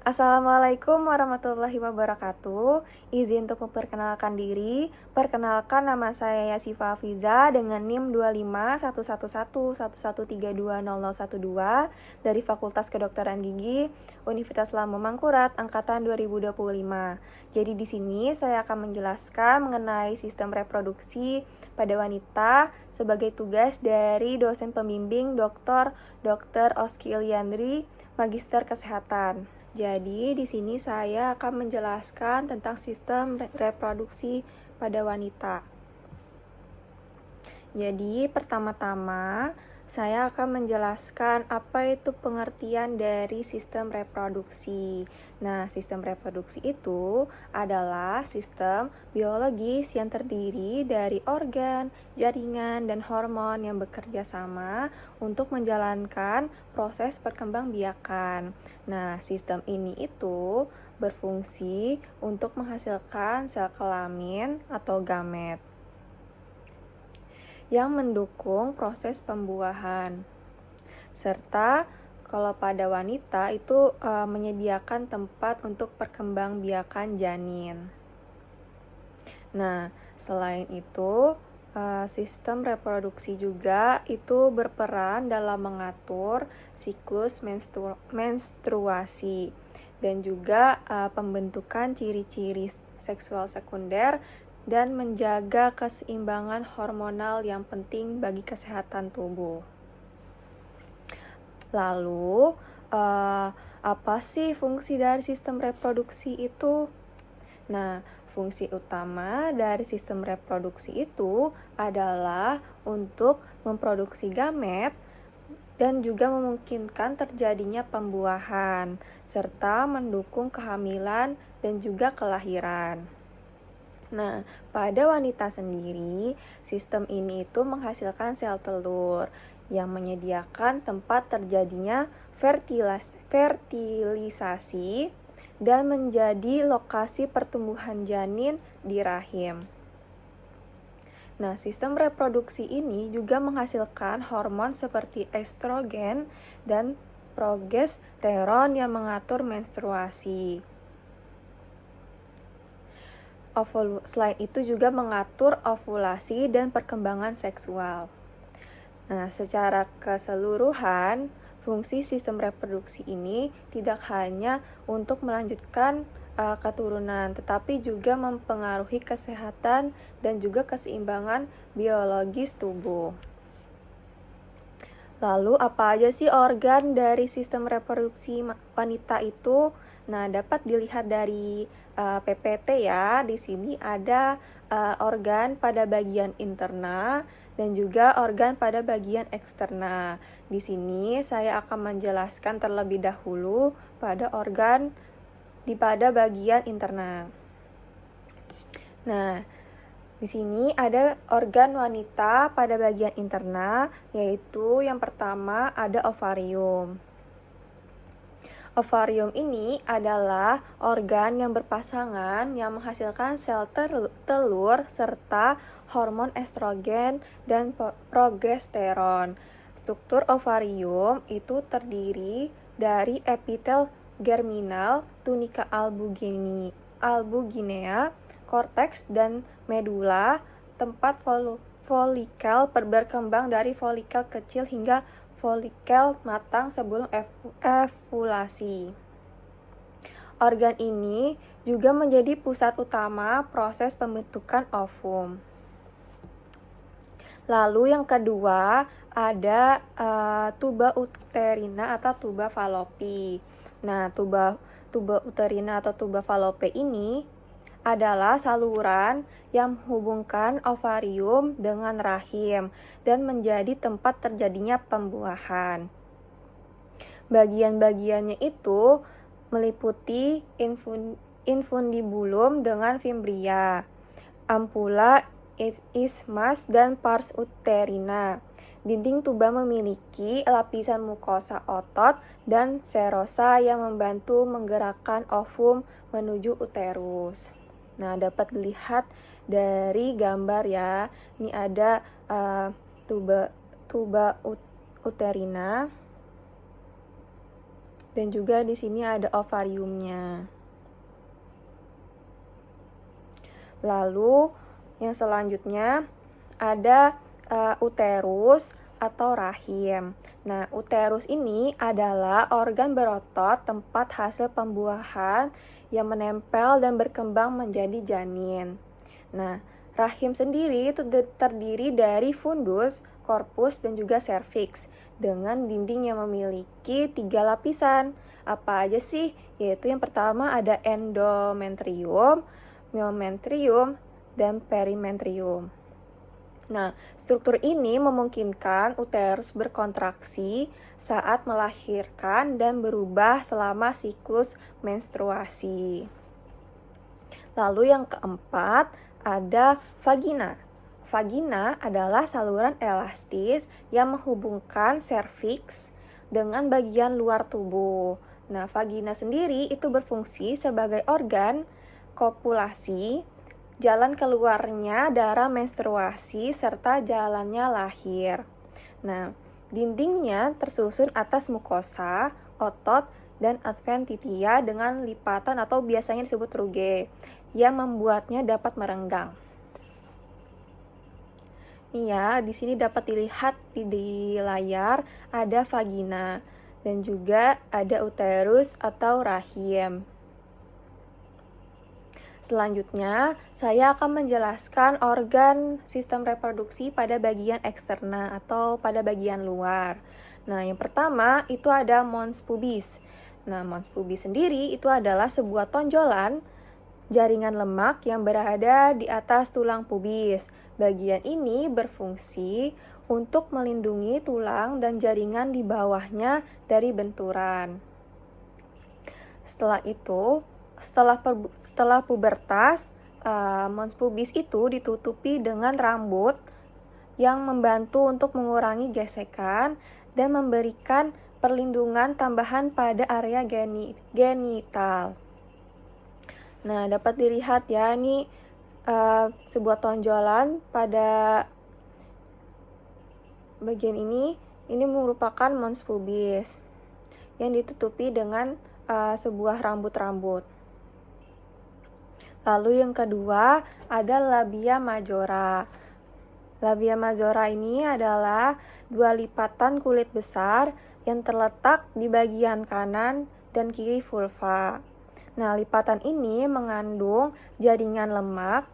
Assalamualaikum warahmatullahi wabarakatuh. Izin untuk memperkenalkan diri. Perkenalkan, nama saya Yasifa Afiza dengan NIM 2511111320012 dari Fakultas Kedokteran Gigi Universitas Lambung Mangkurat angkatan 2025. Jadi di sini saya akan menjelaskan mengenai sistem reproduksi pada wanita sebagai tugas dari dosen pembimbing Dr. Oski Iliandri, Magister Kesehatan. Jadi di sini saya akan menjelaskan tentang sistem reproduksi pada wanita. Jadi pertama-tama saya akan menjelaskan apa itu pengertian dari sistem reproduksi. Nah, sistem reproduksi itu adalah sistem biologis yang terdiri dari organ, jaringan, dan hormon yang bekerja sama untuk menjalankan proses perkembangbiakan. Nah, sistem ini itu berfungsi untuk menghasilkan sel kelamin atau gamet yang mendukung proses pembuahan. Serta kalau pada wanita itu menyediakan tempat untuk perkembangbiakan janin. Nah, selain itu sistem reproduksi juga itu berperan dalam mengatur siklus menstruasi dan juga pembentukan ciri-ciri seksual sekunder dan menjaga keseimbangan hormonal yang penting bagi kesehatan tubuh. Lalu, apa sih fungsi dari sistem reproduksi itu? Nah, fungsi utama dari sistem reproduksi itu adalah untuk memproduksi gamet dan juga memungkinkan terjadinya pembuahan, serta mendukung kehamilan dan juga kelahiran. Nah, pada wanita sendiri, sistem ini itu menghasilkan sel telur yang menyediakan tempat terjadinya fertilisasi dan menjadi lokasi pertumbuhan janin di rahim. Nah, sistem reproduksi ini juga menghasilkan hormon seperti estrogen dan progesteron yang mengatur menstruasi. Selain itu juga mengatur ovulasi dan perkembangan seksual. Nah, secara keseluruhan, fungsi sistem reproduksi ini tidak hanya untuk melanjutkan keturunan, tetapi juga mempengaruhi kesehatan dan juga keseimbangan biologis tubuh. Lalu, apa aja sih organ dari sistem reproduksi wanita itu? Nah, dapat dilihat dari PPT ya. Di sini ada organ pada bagian interna dan juga organ pada bagian eksterna. Di sini saya akan menjelaskan terlebih dahulu pada organ pada bagian interna. Nah, di sini ada organ wanita pada bagian interna, yaitu yang pertama ada ovarium. Ovarium ini adalah organ yang berpasangan yang menghasilkan sel telur serta hormon estrogen dan progesteron. Struktur ovarium itu terdiri dari epitel germinal, tunika albuginea, korteks dan medula, tempat folikel berkembang dari folikel kecil hingga folikel matang sebelum ovulasi. Organ ini juga menjadi pusat utama proses pembentukan ovum. Lalu yang kedua ada tuba uterina atau tuba Fallopi. Nah, tuba uterina atau tuba Fallopi ini adalah saluran yang menghubungkan ovarium dengan rahim dan menjadi tempat terjadinya pembuahan. Bagian-bagiannya itu meliputi infundibulum dengan fimbria, ampula, isthmus, dan pars uterina. Dinding tuba memiliki lapisan mukosa otot dan serosa yang membantu menggerakkan ovum menuju uterus. Nah, dapat dilihat dari gambar ya. Ini ada tuba uterina. Dan juga di sini ada ovariumnya. Lalu yang selanjutnya ada uterus atau rahim. Nah, uterus ini adalah organ berotot tempat hasil pembuahan yang menempel dan berkembang menjadi janin. Nah, rahim sendiri itu terdiri dari fundus, korpus, dan juga serviks dengan dinding yang memiliki 3 lapisan. Apa aja sih? Yaitu yang pertama ada endometrium, myometrium, dan perimetrium. Nah, struktur ini memungkinkan uterus berkontraksi saat melahirkan dan berubah selama siklus menstruasi. Lalu yang keempat ada vagina. Vagina adalah saluran elastis yang menghubungkan serviks dengan bagian luar tubuh. Nah, vagina sendiri itu berfungsi sebagai organ kopulasi, jalan keluarnya darah menstruasi, serta jalannya lahir. Nah, dindingnya tersusun atas mukosa, otot, dan adventitia dengan lipatan atau biasanya disebut rugae, yang membuatnya dapat merenggang. Nih ya, di sini dapat dilihat di layar ada vagina dan juga ada uterus atau rahim. Selanjutnya, saya akan menjelaskan organ sistem reproduksi pada bagian eksterna atau pada bagian luar. Nah, yang pertama itu ada mons pubis. Nah, mons pubis sendiri itu adalah sebuah tonjolan jaringan lemak yang berada di atas tulang pubis. Bagian ini berfungsi untuk melindungi tulang dan jaringan di bawahnya dari benturan. Setelah itu, setelah pubertas, mons pubis itu ditutupi dengan rambut yang membantu untuk mengurangi gesekan dan memberikan perlindungan tambahan pada area genital. Nah, dapat dilihat ya, ini sebuah tonjolan pada bagian ini merupakan mons pubis yang ditutupi dengan sebuah rambut-rambut. Lalu yang kedua ada labia majora. Labia majora ini adalah 2 lipatan kulit besar yang terletak di bagian kanan dan kiri vulva. Nah, lipatan ini mengandung jaringan lemak,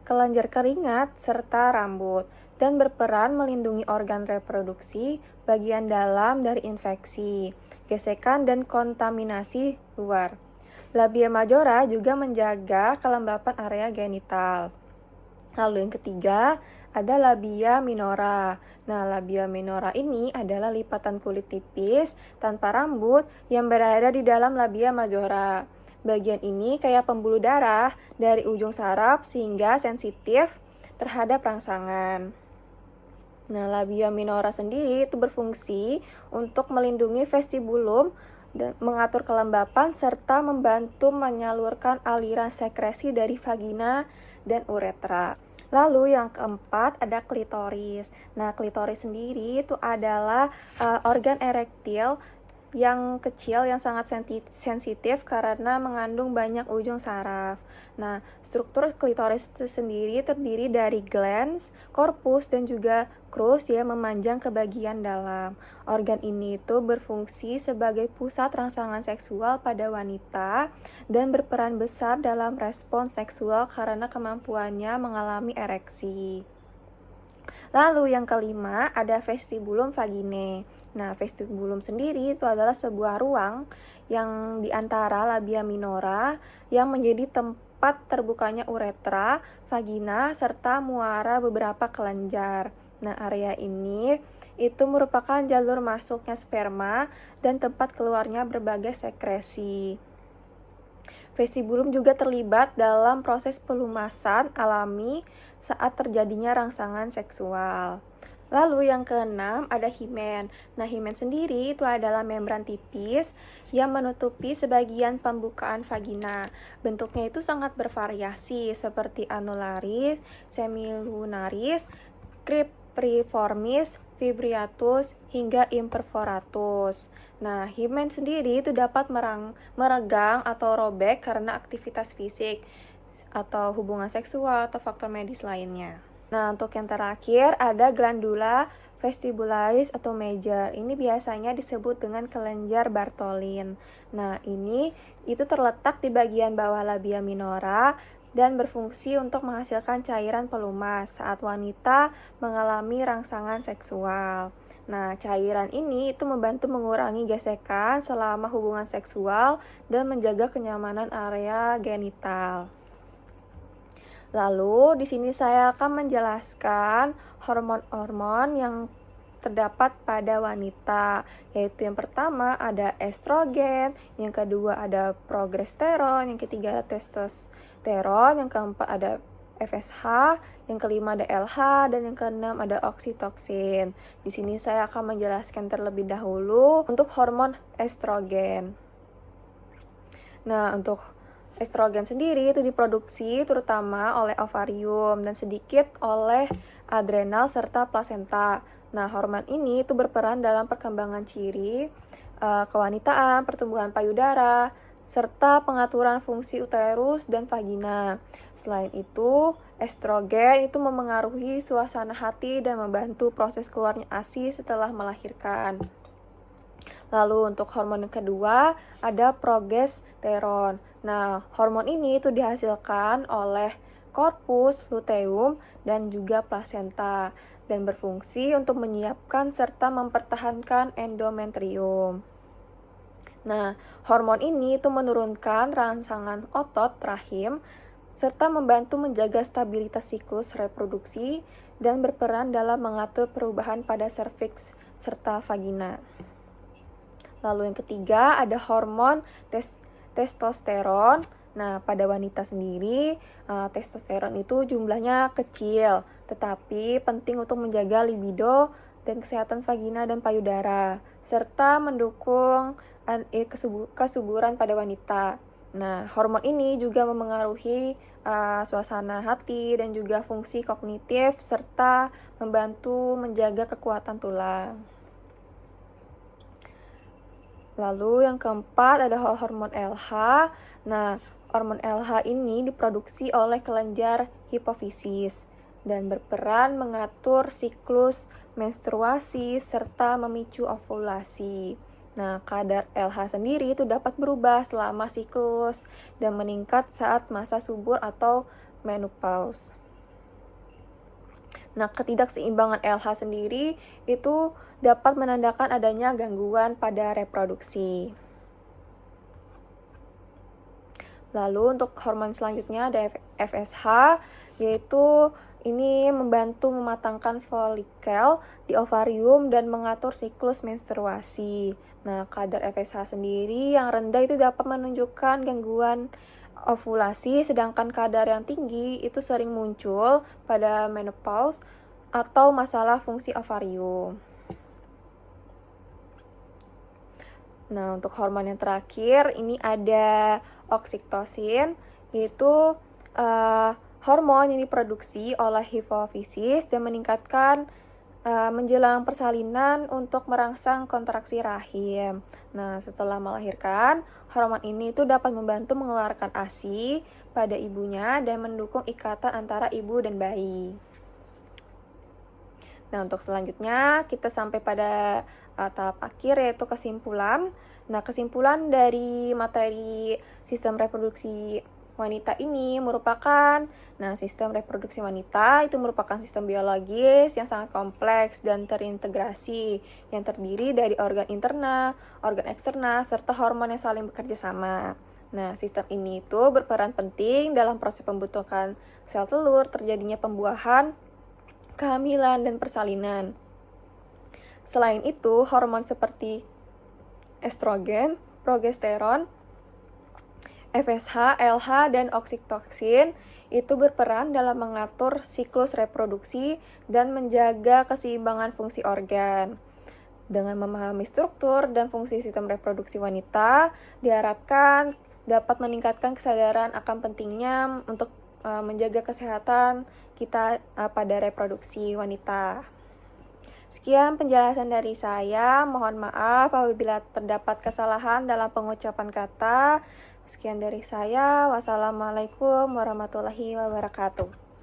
kelenjar keringat, serta rambut, dan berperan melindungi organ reproduksi bagian dalam dari infeksi, gesekan, dan kontaminasi luar. Labia majora juga menjaga kelembapan area genital. Lalu yang ketiga, ada labia minora. Nah, labia minora ini adalah lipatan kulit tipis tanpa rambut yang berada di dalam labia majora. Bagian ini kayak pembuluh darah dari ujung saraf sehingga sensitif terhadap rangsangan. Nah, labia minora sendiri itu berfungsi untuk melindungi vestibulum dan mengatur kelembapan serta membantu menyalurkan aliran sekresi dari vagina dan uretra. Lalu yang keempat ada klitoris. Nah, klitoris sendiri itu adalah organ erektil yang kecil yang sangat sensitif karena mengandung banyak ujung saraf. Nah, struktur klitoris itu sendiri terdiri dari glans, korpus, dan juga crus yang memanjang ke bagian dalam. Organ ini itu berfungsi sebagai pusat rangsangan seksual pada wanita dan berperan besar dalam respon seksual karena kemampuannya mengalami ereksi. Lalu yang kelima ada vestibulum vaginae. Nah, vestibulum sendiri itu adalah sebuah ruang yang di antara labia minora yang menjadi tempat terbukanya uretra, vagina, serta muara beberapa kelenjar. Nah, area ini itu merupakan jalur masuknya sperma dan tempat keluarnya berbagai sekresi. Vestibulum juga terlibat dalam proses pelumasan alami saat terjadinya rangsangan seksual. Lalu yang keenam ada himen. Nah, himen sendiri itu adalah membran tipis yang menutupi sebagian pembukaan vagina. Bentuknya itu sangat bervariasi seperti anularis, semilunaris, cribriformis, fibriatus, hingga imperforatus. Nah, himen sendiri itu dapat meregang atau robek karena aktivitas fisik atau hubungan seksual atau faktor medis lainnya. Nah, untuk yang terakhir ada glandula vestibularis atau major. Ini biasanya disebut dengan kelenjar Bartholin. Nah, ini itu terletak di bagian bawah labia minora dan berfungsi untuk menghasilkan cairan pelumas saat wanita mengalami rangsangan seksual. Nah, cairan ini itu membantu mengurangi gesekan selama hubungan seksual dan menjaga kenyamanan area genital. Lalu, di sini saya akan menjelaskan hormon-hormon yang terdapat pada wanita, yaitu yang pertama ada estrogen, yang kedua ada progesteron, yang ketiga ada testosteron, yang keempat ada FSH, yang kelima ada LH, dan yang keenam ada oksitoksin. Di sini saya akan menjelaskan terlebih dahulu untuk hormon estrogen. Nah, untuk estrogen sendiri itu diproduksi terutama oleh ovarium dan sedikit oleh adrenal serta plasenta. Nah, hormon ini itu berperan dalam perkembangan ciri kewanitaan, pertumbuhan payudara, serta pengaturan fungsi uterus dan vagina. Selain itu, estrogen itu memengaruhi suasana hati dan membantu proses keluarnya ASI setelah melahirkan. Lalu untuk hormon yang kedua ada progesteron. Nah, hormon ini itu dihasilkan oleh korpus luteum dan juga plasenta dan berfungsi untuk menyiapkan serta mempertahankan endometrium. Nah, hormon ini itu menurunkan rangsangan otot rahim serta membantu menjaga stabilitas siklus reproduksi dan berperan dalam mengatur perubahan pada serviks serta vagina. Lalu yang ketiga ada hormon testosteron. Nah, pada wanita sendiri, testosteron itu jumlahnya kecil, tetapi penting untuk menjaga libido dan kesehatan vagina dan payudara, serta mendukung kesuburan pada wanita. Nah, hormon ini juga memengaruhi suasana hati dan juga fungsi kognitif, serta membantu menjaga kekuatan tulang. Lalu yang keempat ada hormon LH. Nah, hormon LH ini diproduksi oleh kelenjar hipofisis dan berperan mengatur siklus menstruasi serta memicu ovulasi. Nah, kadar LH sendiri itu dapat berubah selama siklus dan meningkat saat masa subur atau menopause. Nah, ketidakseimbangan LH sendiri itu dapat menandakan adanya gangguan pada reproduksi. Lalu untuk hormon selanjutnya ada FSH, yaitu ini membantu mematangkan folikel di ovarium dan mengatur siklus menstruasi. Nah, kadar FSH sendiri yang rendah itu dapat menunjukkan gangguan ovulasi, sedangkan kadar yang tinggi itu sering muncul pada menopause atau masalah fungsi ovarium. Nah, untuk hormon yang terakhir ini ada oksitosin, yaitu hormon yang diproduksi oleh hipofisis dan meningkatkan menjelang persalinan untuk merangsang kontraksi rahim. Nah, setelah melahirkan, hormon ini itu dapat membantu mengeluarkan ASI pada ibunya dan mendukung ikatan antara ibu dan bayi. Nah, untuk selanjutnya kita sampai pada tahap akhir yaitu kesimpulan. Nah, kesimpulan dari materi sistem reproduksi wanita ini merupakan, sistem reproduksi wanita itu merupakan sistem biologis yang sangat kompleks dan terintegrasi yang terdiri dari organ interna, organ eksterna, serta hormon yang saling bekerja sama. Nah, sistem ini itu berperan penting dalam proses pembentukan sel telur, terjadinya pembuahan, kehamilan, dan persalinan. Selain itu, hormon seperti estrogen, progesteron, FSH, LH, dan oksitoksin itu berperan dalam mengatur siklus reproduksi dan menjaga keseimbangan fungsi organ. Dengan memahami struktur dan fungsi sistem reproduksi wanita, diharapkan dapat meningkatkan kesadaran akan pentingnya untuk menjaga kesehatan kita pada reproduksi wanita. Sekian penjelasan dari saya. Mohon maaf apabila terdapat kesalahan dalam pengucapan kata. Sekian dari saya. Wassalamualaikum warahmatullahi wabarakatuh.